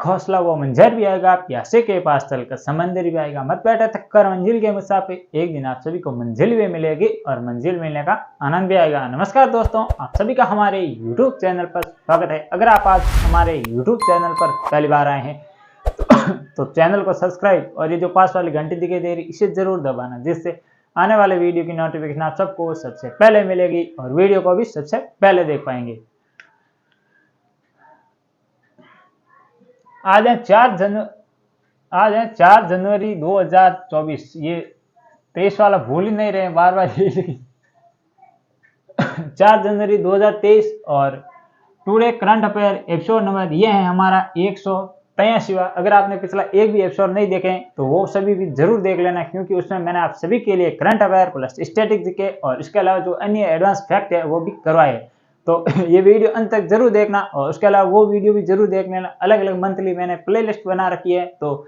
रख हौसला वो मंजर भी आएगा, प्यासे के पास चलकर समंदर भी आएगा, मत बैठे थक कर मंजिल के मुसाफिर, एक दिन आप सभी को मंजिल भी मिलेगी और मंजिल मिलने का आनंद भी आएगा। नमस्कार दोस्तों, आप सभी का हमारे YouTube चैनल पर स्वागत है। अगर आप आज हमारे YouTube चैनल पर पहली बार आए हैं तो चैनल को सब्सक्राइब और ये जो पास वाली घंटी दिखाई दे रही इसे जरूर दबाना, जिससे आने वाले वीडियो की नोटिफिकेशन आप सबको सबसे पहले मिलेगी और वीडियो को भी सबसे पहले देख पाएंगे। आज है 4 जनवरी 2024। ये 23 वाला भूल ही नहीं रहे बार बार 4 जनवरी 2023 और today current affair episode number ये है हमारा 183। अगर आपने पिछला एक भी एपिसोड नहीं देखे तो वो सभी भी जरूर देख लेना, क्योंकि उसमें मैंने आप सभी के लिए current affair plus static GK और इसके अलावा जो अन्य एडवांस फैक्ट है वो भी करवाए। तो ये वीडियो अंत तक जरूर देखना और उसके अलावा वो वीडियो भी जरूर देख लेना। अलग अलग मंथली मैंने प्लेलिस्ट बना रखी है, तो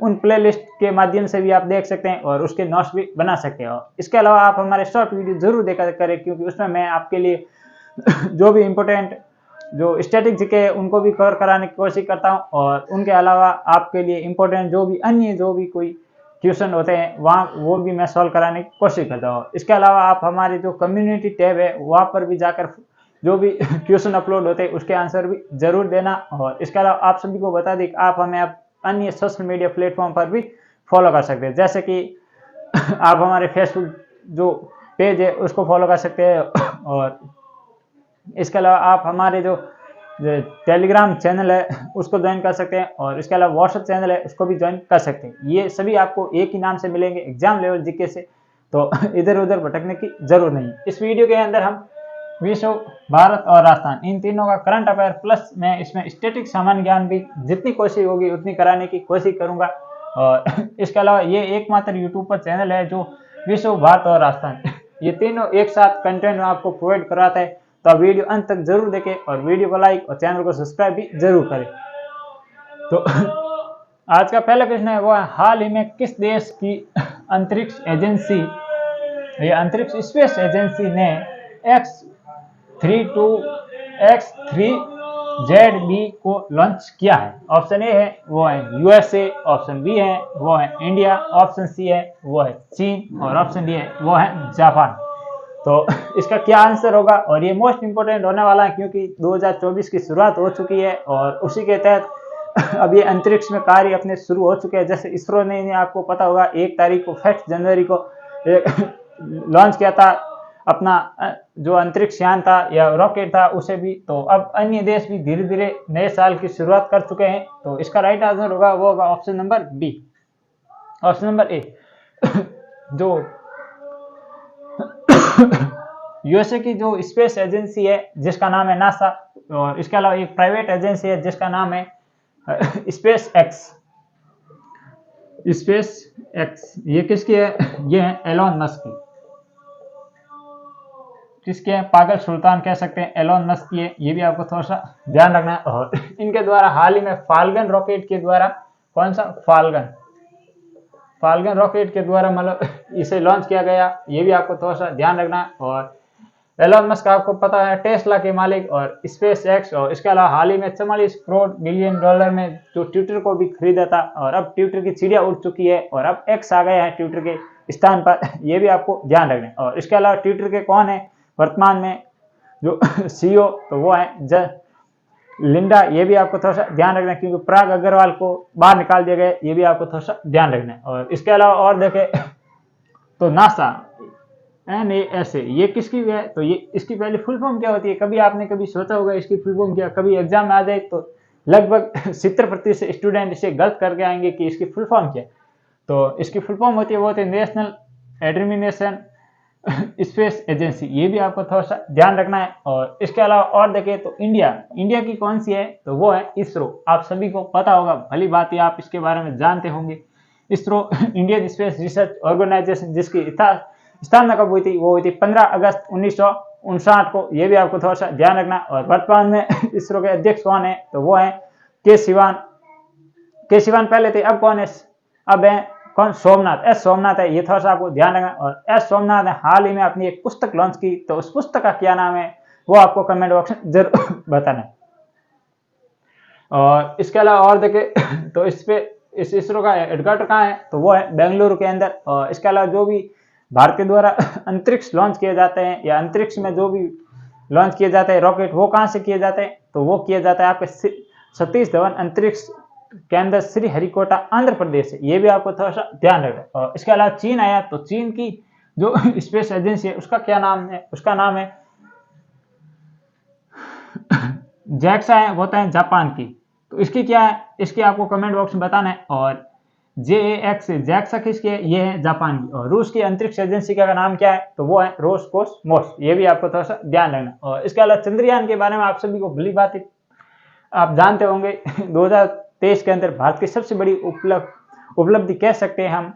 उन प्लेलिस्ट के माध्यम से भी आप देख सकते हैं और उसके नोट्स भी बना सकते हो। इसके अलावा आप हमारे शॉर्ट वीडियो जरूर देखा करें, क्योंकि उसमें मैं आपके लिए जो भी इम्पोर्टेंट जो स्टैटिक जीके उनको भी कवर कराने की कोशिश करता हूँ और उनके अलावा आपके लिए इम्पोर्टेंट जो भी अन्य जो भी कोई क्वेश्चन होते हैं वहाँ वो भी मैं सॉल्व कराने की कोशिश करता हूँ। इसके अलावा आप हमारे जो कम्युनिटी टैब है वहाँ पर भी जाकर जो भी क्वेश्चन अपलोड होते हैं उसके आंसर भी जरूर देना। और इसके अलावा आप सभी को बता दें कि आप हमें अन्य सोशल मीडिया प्लेटफॉर्म पर भी फॉलो कर सकते हैं, जैसे कि आप हमारे फेसबुक जो पेज है उसको फॉलो कर सकते हैं और इसके अलावा आप हमारे जो टेलीग्राम चैनल है उसको ज्वाइन कर सकते हैं और इसके अलावा व्हाट्सएप चैनल है उसको भी ज्वाइन कर सकते हैं। ये सभी आपको एक ही नाम से मिलेंगे, एग्जाम लेवल जीके से, तो इधर उधर भटकने की जरूरत नहीं। इस वीडियो के अंदर हम विश्व, भारत और राजस्थान इन तीनों का करंट अफेयर प्लस मैं इसमें स्टैटिक सामान्य ज्ञान भी जितनी कोशिश होगी उतनी कराने की कोशिश करूंगा। और इसके अलावा ये एकमात्र यूट्यूब पर चैनल है जो विश्व, भारत और राजस्थान ये तीनों एक साथ कंटेंट आपको प्रोवाइड कराता है। तो आप वीडियो अंत तक जरूर देखें और वीडियो को लाइक और चैनल को सब्सक्राइब भी जरूर करें। तो आज का पहला प्रश्न है वो है, हाल ही में किस देश की अंतरिक्ष एजेंसी या अंतरिक्ष स्पेस एजेंसी ने X-32X-3ZB को लॉन्च किया है? ऑप्शन ए है वो है यूएसए, ऑप्शन बी है वो है इंडिया, ऑप्शन सी है वो है चीन और ऑप्शन डी है वो है जापान। तो इसका क्या आंसर होगा? और ये मोस्ट इंपोर्टेंट होने वाला है क्योंकि 2024 की शुरुआत हो चुकी है और उसी के तहत अब ये अंतरिक्ष में कार्य अपने शुरू हो चुके हैं। जैसे इसरो ने आपको पता होगा 1 तारीख को 1 जनवरी को लॉन्च किया था अपना जो अंतरिक्ष यान था या रॉकेट था उसे भी। तो अब अन्य देश भी धीरे धीरे नए साल की शुरुआत कर चुके हैं। तो इसका राइट आंसर होगा वो होगा option number B, option number A. जो यूएसए की जो स्पेस एजेंसी है जिसका नाम है नासा, और इसके अलावा एक प्राइवेट एजेंसी है जिसका नाम है स्पेस एक्स। ये किसकी है? ये है एलोन मस्क की। किसके है? पागल सुल्तान कह सकते हैं, एलोन मस्क की है। ये भी आपको थोड़ा सा ध्यान रखना है। और इनके द्वारा हाल ही में फाल्कन रॉकेट के द्वारा, कौन सा? फाल्कन रॉकेट के द्वारा मतलब इसे लॉन्च किया गया। ये भी आपको थोड़ा सा ध्यान रखना है। और एलोन मस्क आपको पता है टेस्ला के मालिक और स्पेस एक्स, और इसके अलावा हाल ही में 44 करोड़ बिलियन डॉलर में जो ट्विटर को भी खरीदा था और अब ट्विटर की चिड़िया उड़ चुकी है और अब एक्स आ गया है ट्विटर के स्थान पर। ये भी आपको ध्यान रखना है। और इसके अलावा ट्विटर के कौन है वर्तमान में जो सीईओ? तो वो है लिंडा। ये भी आपको थोड़ा सा ध्यान रखना है क्योंकि पराग अग्रवाल को बाहर निकाल दिया गया। ये भी आपको थोड़ा सा ध्यान रखना है। और इसके अलावा और देखें तो नासा NASA ये किसकी है? तो ये इसकी पहले फुल फॉर्म क्या होती है? कभी आपने कभी सोचा होगा इसकी फुल फॉर्म क्या? कभी एग्जाम में आ जाए तो लगभग 70% स्टूडेंट इसे गलत करके आएंगे कि इसकी फुल फॉर्म क्या है। तो इसकी फुल फॉर्म होती है वो होती है नेशनल एडमिनिस्ट्रेशन स्पेस एजेंसी। ये भी आपको थोड़ा सा ध्यान रखना है। और इसके अलावा और देखें तो इंडिया की कौन सी है? तो वो है इसरो। आप सभी को पता होगा, भली बात है आप इसके बारे में जानते होंगे। ISRO Indian space research organisation जिसकी स्थापना कब हुई थी? वो हुई थी 15 अगस्त 1959 को। ये भी आपको थोड़ा सा ध्यान रखना। और वर्तमान में इसरो के अध्यक्ष कौन है? तो वो है के शिवान पहले थे, अब कौन है? अब है कौन? सोमनाथ, एस सोमनाथ है। ये थोड़ा सा आपको ध्यान रखना। और एस सोमनाथ ने हाल ही में अपनी एक पुस्तक लॉन्च की, तो उस पुस्तक का क्या नाम है वो आपको कमेंट बॉक्स में जरूर बताना है। और इसके अलावा और देखें तो इस इसरो का हेडक्वार्टर कहाँ है, तो वो है बेंगलुरु के अंदर। और इसके अलावा जो भी भारत के द्वारा अंतरिक्ष लॉन्च किए जाते हैं या अंतरिक्ष में जो भी लॉन्च किए जाते हैं रॉकेट, वो कहाँ से किए जाते हैं, तो वो किया जाता है आपके सतीश धवन अंतरिक्ष केंद्र श्रीहरिकोटा आंध्र प्रदेश से। ये भी आपको थोड़ा सा ध्यान रखना है। और इसके अलावा चीन आया, तो चीन की जो स्पेस एजेंसी है उसका क्या नाम है, उसका नाम है जैक्सा है, वो है जापान की। तो इसकी क्या है, इसकी आपको कमेंट बॉक्स में बताना है। और JAX जैक्सा किसकी है, ये है जापान की। और रूस की अंतरिक्ष एजेंसी का नाम क्या है, तो वो है रोसकोसमोस। ये भी आपको थोड़ा सा ध्यान रखना। और इसके अलावा चंद्रयान के बारे में आप सभी को भली बात आप जानते होंगे 2023 के अंदर भारत की सबसे बड़ी उपलब्धि कह सकते हैं हम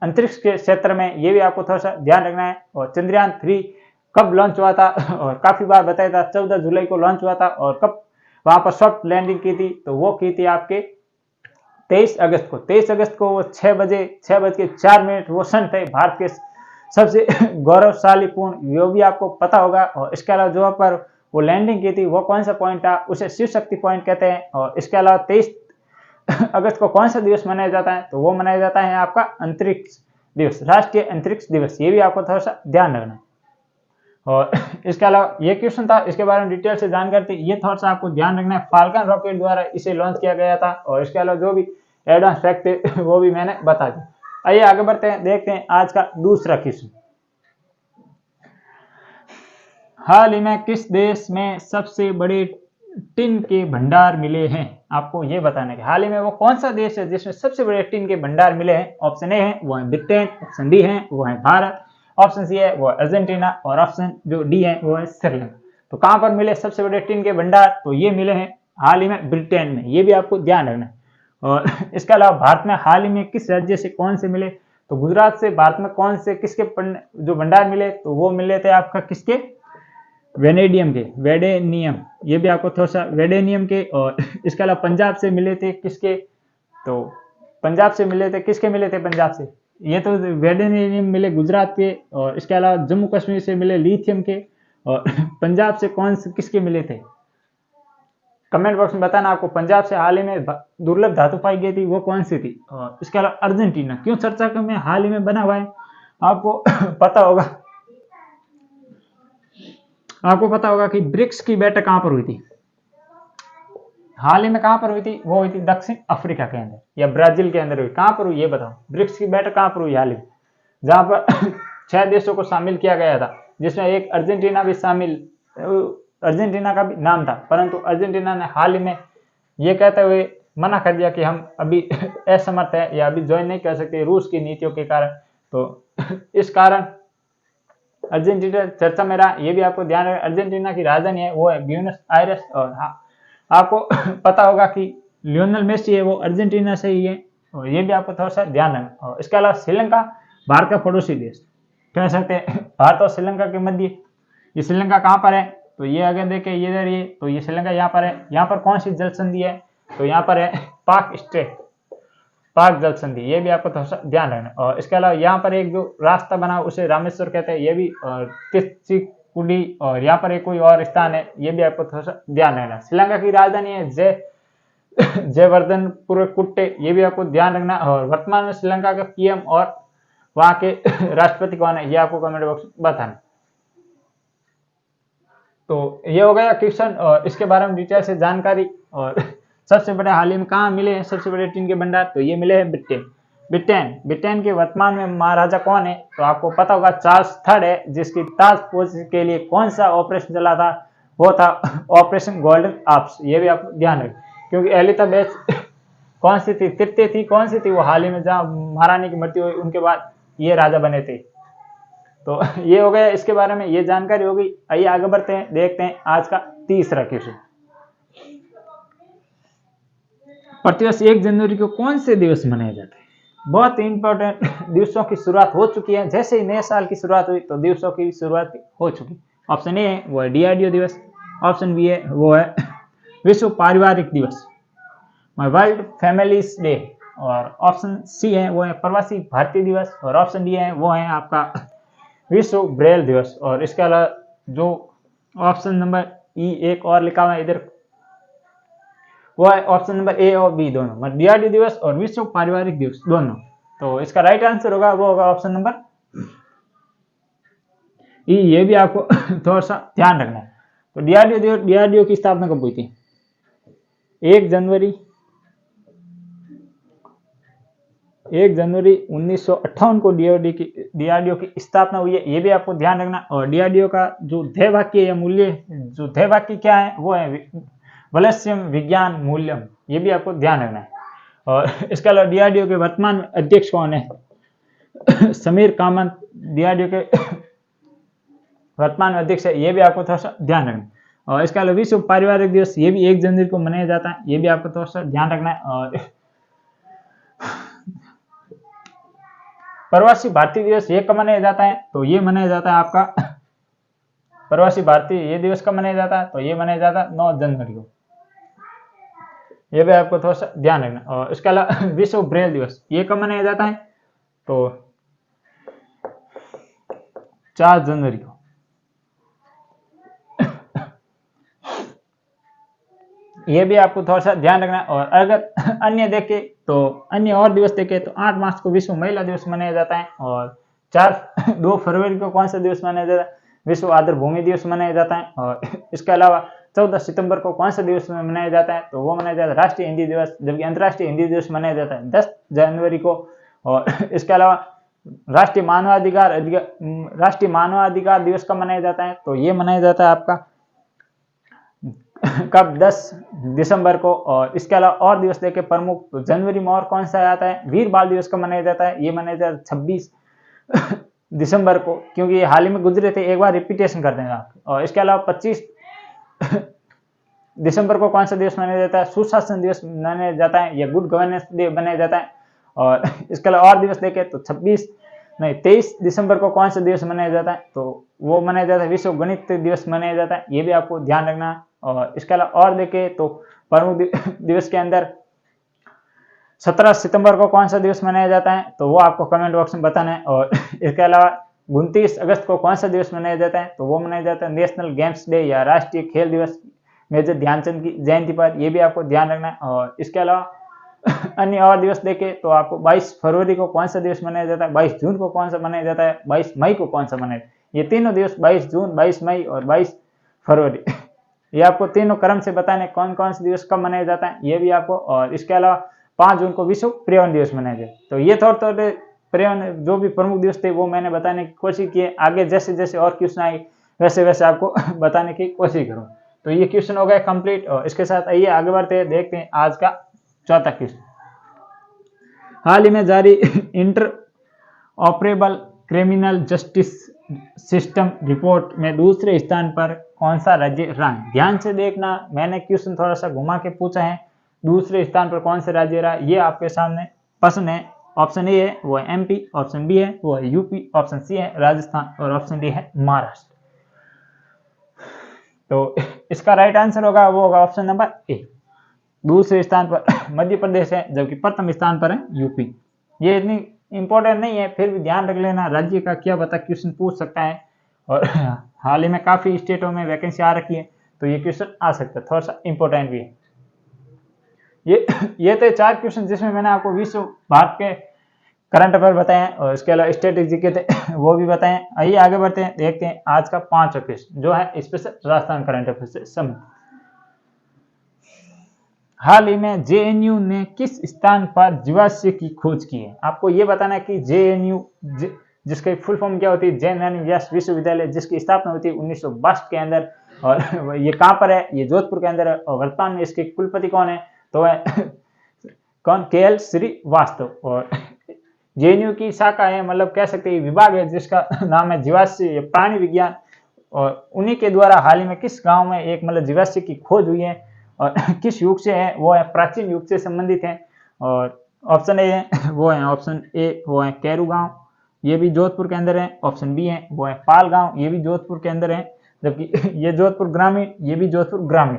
अंतरिक्ष के क्षेत्र में। ये भी आपको थोड़ा सा ध्यान रखना है। और चंद्रयान 3 कब लॉन्च हुआ था, और काफी बार बताया था 14 जुलाई को लॉन्च हुआ था। और कब वहां पर सॉफ्ट लैंडिंग की थी, तो वो की थी आपके 23 अगस्त को। 23 अगस्त को वो 6:04 वो सन थे भारत के सबसे गौरवशाली पूर्ण, वो भी आपको पता होगा। और इसके अलावा जो पर वो लैंडिंग की थी वो कौन सा पॉइंट था, उसे शिव शक्ति पॉइंट कहते हैं। और इसके अलावा 23 अगस्त को कौन सा दिवस मनाया जाता है, तो वो मनाया जाता है आपका अंतरिक्ष दिवस, राष्ट्रीय अंतरिक्ष दिवस। ये भी आपको थोड़ा सा ध्यान रखना है। और इसके अलावा ये क्वेश्चन था, इसके बारे में डिटेल से जानकारी थी, ये थोड़ा सा आपको ध्यान रखना है। फाल्कन रॉकेट द्वारा इसे लॉन्च किया गया था। और इसके अलावा जो भी एडवांस फैक्ट थे वो भी मैंने बता दिया। आइए आगे बढ़ते हैं, देखते हैं आज का दूसरा क्वेश्चन। हाल ही में किस देश में सबसे बड़े टिन के भंडार मिले हैं, आपको ये बताना है हाल ही में वो कौन सा देश है जिसमें सबसे बड़े टिन के भंडार मिले हैं। ऑप्शन ए है वो है ब्रिटेन, ऑप्शन बी है वो है भारत, ऑप्शन सी है वो है अर्जेंटीना, और ऑप्शन जो डी है वो है श्रीलंका। तो कहां पर मिले सबसे बड़े टिन के भंडार, तो ये मिले हैं हाल ही में ब्रिटेन में। ये भी आपको ध्यान रखना है। और इसके अलावा भारत में हाल ही में किस राज्य से कौन से मिले, तो गुजरात से भारत में कौन से किसके जो भंडार मिले, तो वो मिले थे आपका किसके, वेनेडियम के, वेडेनियम। ये भी आपको थोड़ा सा वेडेनियम के। और इसके अलावा पंजाब से मिले थे किसके, तो पंजाब से मिले थे, किसके मिले थे पंजाब से, ये तो वेडेनियम मिले गुजरात के। और इसके अलावा जम्मू कश्मीर से मिले लिथियम के। और पंजाब से कौन से किसके मिले थे, कमेंट बॉक्स में बताना आपको पंजाब से हाल ही में दुर्लभ धातु पाई गई थी वो कौन सी थी। और इसके अलावा अर्जेंटीना क्यों चर्चा में हाल ही में बना हुआ है, आपको पता होगा, आपको पता होगा कि ब्रिक्स की बैठक कहां पर हुई थी, हाल ही में कहां पर हुई थी, वो हुई थी दक्षिण अफ्रीका के अंदर या ब्राजील के अंदर हुई, कहां पर हुई ये बताओ। ब्रिक्स की बैठक कहां पर हुई हाल ही में, जहां पर 6 देशों को शामिल किया गया था, जिसमें एक अर्जेंटीना भी शामिल, अर्जेंटीना का भी नाम था, परंतु अर्जेंटीना ने हाल ही में ये कहते हुए मना कर दिया कि हम अभी असमर्थ है या अभी ज्वाइन नहीं कर सकते रूस की नीतियों के कारण। तो इस कारण अर्जेंटीना चर्चा में रहा। ये भी आपको ध्यान रखना, अर्जेंटीना की राजधानी है वो है ब्यूनस आयरस। और आपको पता होगा कि लियोनेल मेसी है वो अर्जेंटीना से ही है। और ये भी आपको थोड़ा सा ध्यान रखना। और इसके अलावा श्रीलंका भारत का पड़ोसी देश कह सकते हैं, भारत और श्रीलंका के मध्य ये श्रीलंका कहाँ पर है, तो ये अगर देखें ये इधर, ये तो ये श्रीलंका यहाँ पर है। यहाँ पर कौन सी जल संधि है, तो यहाँ पर है पाक स्ट्रेट, पाक जल संधि। ये भी आपको थोड़ा सा ध्यान रखना। और इसके अलावा यहाँ पर एक जो रास्ता बना उसे रामेश्वर कहते हैं, ये भी कुडी। और यहाँ पर एक कोई और स्थान है, ये भी आपको थोड़ा सा ध्यान रखना। श्रीलंका की राजधानी है जयवर्धनपुर कुट्टे, ये भी आपको ध्यान रखना। और वर्तमान में श्रीलंका का पीएम और वहां के राष्ट्रपति कौन है, ये आपको कमेंट बॉक्स में बताना। तो ये हो गया क्वेश्चन और इसके बारे में डिटेल से जानकारी। और सबसे बड़े हाल ही में कहाँ मिले हैं सबसे बड़े टिन के भंडार, तो ये मिले हैं ब्रिटेन के वर्तमान में महाराजा कौन है, तो आपको पता होगा चार्ल्स थर्ड है, जिसकी ताजपोश के लिए कौन सा ऑपरेशन चला था, वो था ऑपरेशन गोल्डन आर्म्स। ये भी आप ध्यान रखें, क्योंकि एलिजाबेथ कौन सी थी, तृतीय थी, कौन सी थी वो हाल ही में जहाँ महारानी की मृत्यु हुई उनके बाद ये राजा बने थे। तो ये हो गया इसके बारे में ये जानकारी हो गई। आइए आगे बढ़ते हैं, देखते हैं आज का तीसरा क्वेश्चन। प्रतिवर्ष 1 जनवरी को कौन से दिवस मनाए जाते हैं, बहुत इंपॉर्टेंट दिवसों की शुरुआत हो चुकी है। जैसे ही नए साल की शुरुआत हुई तो दिवसों की शुरुआत हो चुकी। ऑप्शन ए है वो है डीआरडीओ दिवस, ऑप्शन बी है वो है विश्व पारिवारिक दिवस, वर्ल्ड फैमिलीज डे, और ऑप्शन सी है वो है प्रवासी भारतीय दिवस, और ऑप्शन डी है वो है आपका विश्व ब्रेल दिवस। और इसके अलावा जो ऑप्शन नंबर ई एक और लिखा हुआ है इधर, वो है ऑप्शन नंबर ए और बी दोनों, मतलब डीआरडीओ दिवस और विश्व पारिवारिक दिवस दोनों। तो इसका राइट आंसर होगा वो होगा ऑप्शन नंबर ई। ये भी आपको थोड़ा सा ध्यान रखना है। तो डीआरडीओ की स्थापना कब हुई थी? 1 जनवरी 1958 को डीआरडीओ की स्थापना हुई है, ये भी आपको ध्यान रखना। और डीआरडीओ का जो ध्येय वाक्य या मूल्य, जो ध्येय वाक्य क्या है वो है वलस्यम विज्ञान मूल्यम, ये भी आपको ध्यान रखना है। और इसके अलावा डीआरडीओ के वर्तमान अध्यक्ष कौन है? समीर कामत डीआरडीओ के वर्तमान अध्यक्ष है, ये भी आपको थोड़ा सा ध्यान रखना है। और इसके अलावा विश्व पारिवारिक दिवस ये भी 1 जनवरी को मनाया जाता है, ये भी आपको थोड़ा सा ध्यान रखना है। और प्रवासी भारतीय दिवस ये कब मनाया जाता है? तो ये मनाया जाता है आपका प्रवासी भारतीय ये दिवस कब मनाया जाता है? तो ये मनाया जाता है 9 जनवरी को, ये भी आपको थोड़ा सा ध्यान रखना। और इसके अलावा विश्व ब्रेल दिवस ये कब मनाया जाता है? तो 4 जनवरी को। ये भी आपको थोड़ा सा ध्यान रखना। और अगर अन्य देखे तो अन्य और दिवस देखे तो 8 मार्च को विश्व महिला दिवस मनाया जाता है। और 2 फरवरी को कौन सा दिवस मनाया जाता है? विश्व आर्द्र भूमि दिवस मनाया जाता है। और इसके अलावा 14 सितंबर को कौन सा दिवस मनाया जाता है? तो वो मनाया जाता है राष्ट्रीय हिंदी दिवस, जबकि अंतर्राष्ट्रीय हिंदी दिवस मनाया जाता है 10 जनवरी को। और इसके अलावा राष्ट्रीय मानवाधिकार दिवस कब मनाया जाता है? तो ये मनाया जाता है आपका कब? 10 दिसंबर को। और इसके अलावा और दिवस देखे प्रमुख तो जनवरी में और कौन सा आता है? वीर बाल दिवस कब मनाया जाता है? ये मनाया जाता है 26 दिसंबर को, क्योंकि ये हाल ही में गुजरे थे, एक बार रिपीटेशन कर देंगे आप। और इसके अलावा 25 दिसंबर को कौन सा दिवस मनाया जाता है? सुशासन दिवस मनाया जाता है, या गुड गवर्नेंस डे मनाया जाता है। और इसके अलावा और दिवस देखें तो 23 दिसंबर को कौन सा दिवस मनाया जाता है? तो वो मनाया जाता है विश्व गणित दिवस मनाया जाता है, ये भी आपको ध्यान रखना। और इसके अलावा और देखें तो प्रमुख दिवस के अंदर 17 सितंबर को कौन सा दिवस मनाया जाता है? तो वो आपको कमेंट बॉक्स में बताना है। और इसके अलावा 29 अगस्त को कौन सा दिवस मनाया जाता है? तो वो मनाया जाता है नेशनल गेम्स डे या राष्ट्रीय खेल दिवस, मेजर ध्यानचंद की जयंती पर, ये भी आपको ध्यान रखना है। और इसके अलावा अन्य और दिवस देखें तो आपको 22 फरवरी को कौन सा दिवस मनाया जाता है? 22 जून को कौन सा मनाया जाता है? 22 मई को कौन सा मनाया जाता है? ये तीनों दिवस 22 जून, 22 मई और 22 फरवरी ये आपको तीनों क्रम से बताने कौन कौन से दिवस कब मनाया जाता है, ये भी आपको। और इसके अलावा 5 जून को विश्व पर्यावरण दिवस मनाया जाए। तो ये थोड़े पर्यावरण जो भी प्रमुख दिवस थे वो मैंने बताने की कोशिश की है। आगे जैसे जैसे और क्वेश्चन आए वैसे वैसे आपको बताने की कोशिश करूँ। तो ये क्वेश्चन हो गया कंप्लीट। और इसके साथ आइए आगे बढ़ते हैं, देखते हैं आज का चौथा क्वेश्चन। हाल ही में जारी inter operable criminal justice system report में दूसरे स्थान पर कौन सा राज्य रहा? ध्यान से देखना, मैंने क्वेश्चन थोड़ा सा घुमा के पूछा है। दूसरे स्थान पर कौन सा राज्य रहा, ये आपके सामने प्रश्न है। ऑप्शन ए है वो है एमपी, ऑप्शन बी है वो है यूपी, ऑप्शन सी है राजस्थान और ऑप्शन डी है महाराष्ट्र। तो इसका राइट आंसर होगा वो होगा ऑप्शन नंबर ए। दूसरे स्थान पर मध्य प्रदेश है, जबकि प्रथम स्थान पर है यूपी। ये इतनी इंपॉर्टेंट नहीं है, फिर भी ध्यान रख लेना, राज्य का क्या पता क्वेश्चन पूछ सकता है। और हाल ही में काफी स्टेटों में वैकेंसी आ रखी है, तो ये क्वेश्चन आ सकता है, थोड़ा सा इंपॉर्टेंट भी है। ये थे 4 क्वेश्चन जिसमें मैंने आपको विश्व भारत के करंट अफेयर बताए और इसके अलावा स्ट्रेटेजी के थे वो भी बताए। आइए आगे बढ़ते हैं, देखते हैं आज का 5वां क्वेश्चन जो है स्पेशल राजस्थान करंट अफेयर से संबंधित। हाल ही में जेएनयू ने किस स्थान पर जीवाश्म की खोज की है? आपको ये बताना है कि जेएनयू जिसकी फुल फॉर्म क्या होती है? जैन व्यास विश्वविद्यालय, जिसकी स्थापना हुई थी 1962 के अंदर। और ये कहाँ पर है? ये जोधपुर के अंदर है। और वर्तमान में इसके कुलपति कौन है? तो है कौन? केएल श्रीवास्तव। और जेएनयू की शाखा है, मतलब कह सकते हैं विभाग है, जिसका नाम है जीवाश्म प्राणी विज्ञान। और उन्हीं के द्वारा हाल ही में किस गांव में एक मतलब जीवाश्म की खोज हुई है और किस युग से है? वो है प्राचीन युग से संबंधित है। और ऑप्शन ए है वो है ऑप्शन ए वो है कैरू गांव, ये भी जोधपुर के अंदर है। ऑप्शन बी है वो है पाल गांव, ये भी जोधपुर के अंदर है, जबकि ये जोधपुर ग्रामीण, ये भी जोधपुर ग्रामीण।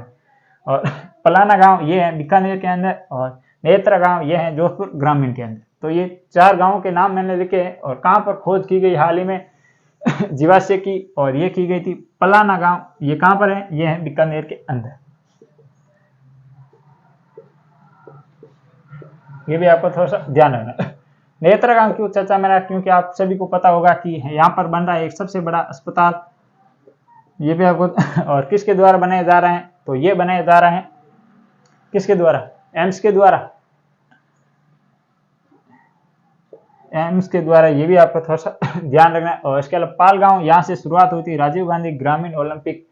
और पलाना गांव ये है बीकानेर के अंदर, और नेत्रा गांव ये है जोधपुर ग्रामीण के अंदर। तो ये 4 गांवों के नाम मैंने लिखे हैं। और कहाँ पर खोज की गई हाल ही में जीवाश्म की? और ये की गई थी पलाना गांव। ये कहाँ पर है? ये है बीकानेर के अंदर। ये भी आपको थोड़ा सा ध्यान रखना। नेत्रगांव क्यों चर्चा में रहा, क्योंकि आप सभी को पता होगा कि यहाँ पर बन रहा है एक सबसे बड़ा अस्पताल, ये भी आपको और किसके द्वारा बनाए जा रहे हैं, तो ये बनाए जा रहे हैं किसके द्वारा, एम्स के द्वारा, एम्स के द्वारा, ये भी आपको थोड़ा सा ध्यान रखना है। और इसके अलावा पालगांव, यहाँ से शुरुआत हुई थी राजीव गांधी ग्रामीण ओलंपिक,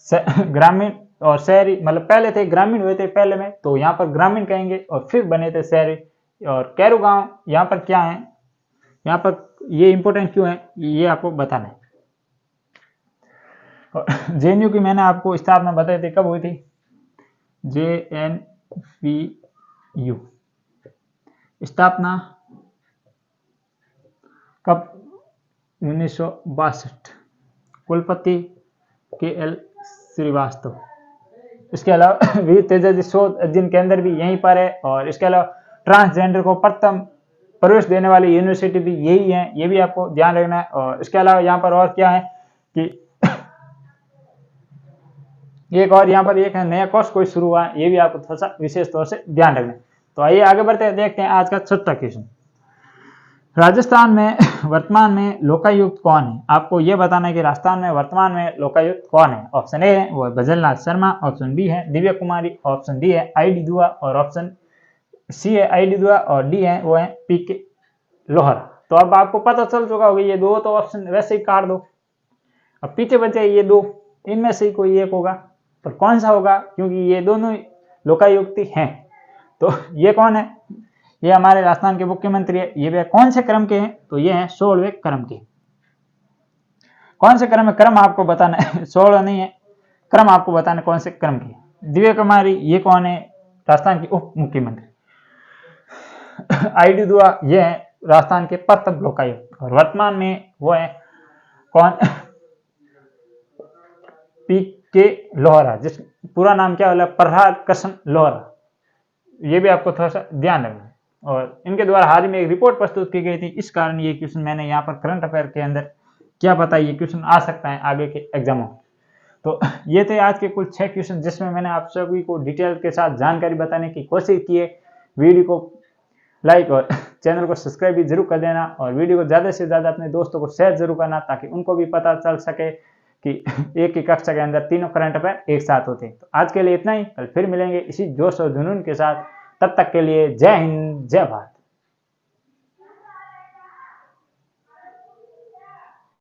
ग्रामीण और शहरी, मतलब पहले थे ग्रामीण हुए थे पहले में, तो यहाँ पर ग्रामीण कहेंगे और फिर बने थे शहरी। और कैरू गांव यहाँ पर क्या है, यहाँ पर ये इंपॉर्टेंट क्यों है ये आपको बताना है। और जेएनयू की मैंने आपको स्थापना बताई थी, कब हुई थी, जेएनयू स्थापना कब, 1962, कुलपति KL श्रीवास्तव। इसके अलावा वीर तेजाजी शोध अध्ययन केंद्र भी यहीं पर है। और इसके अलावा ट्रांसजेंडर को प्रथम प्रवेश देने वाली यूनिवर्सिटी भी यही है, ये भी आपको ध्यान रखना है। और इसके अलावा यहाँ पर और क्या है कि एक और यहाँ पर एक नया कोर्स कोई शुरू हुआ है, ये भी आपको थोड़ा सा विशेष तौर से ध्यान रखना है। तो आइए आगे बढ़ते हैं, देखते हैं आज का 6वां क्वेश्चन। राजस्थान में वर्तमान में लोकायुक्त कौन है, आपको यह बताना है कि राजस्थान में वर्तमान में लोकायुक्त कौन है। ऑप्शन ए है वो है भजनलाल शर्मा, ऑप्शन बी है दिव्या कुमारी, ऑप्शन डी है ID दुआ, और ऑप्शन सी है ID दुआ, और डी है वो है PK लोहरा। तो अब आपको पता चल चुका होगा, ये दो तो ऑप्शन वैसे ही काट दो, अब पीछे बचे ये दो, इनमें से कोई एक होगा, पर कौन सा होगा, क्योंकि ये दोनों लोकायुक्ति हैं। तो ये कौन है, ये हमारे राजस्थान के मुख्यमंत्री है। ये भी कौन से क्रम के हैं, तो ये हैं 16वें क्रम के। कौन से क्रम है, क्रम आपको बताना है, 16 नहीं है, क्रम आपको बताना है कौन से क्रम के। दिव्या कुमारी ये कौन है, राजस्थान की उप मुख्यमंत्री। ID दुआ ये है राजस्थान के प्रथम लोकायुक्त, और वर्तमान में वो है कौन, PK लोहरा, जिस पूरा नाम क्या है, प्रहलाद कृष्ण लोहरा। ये भी आपको थोड़ा सा ध्यान रखना है। और इनके द्वारा हाल ही में एक रिपोर्ट प्रस्तुत की गई थी, इस कारण ये क्वेश्चन मैंने यहाँ पर करंट अफेयर के अंदर, क्या पता ये क्वेश्चन आ सकता है आगे के एग्जामों। तो ये थे आज के कुल 6 क्वेश्चन, जिसमें मैंने आप सभी को डिटेल के साथ जानकारी बताने की कोशिश की है। वीडियो को लाइक और चैनल को सब्सक्राइब भी जरूर कर देना, और वीडियो को ज़्यादा से ज़्यादा अपने दोस्तों को शेयर जरूर करना, ताकि उनको भी पता चल सके कि एक ही कक्षा के अंदर तीनों करंट अफेयर एक साथ होते हैं। तो आज के लिए इतना ही, कल फिर मिलेंगे इसी जोश और जुनून के साथ। तब तक के लिए जय हिंद, जय भारत।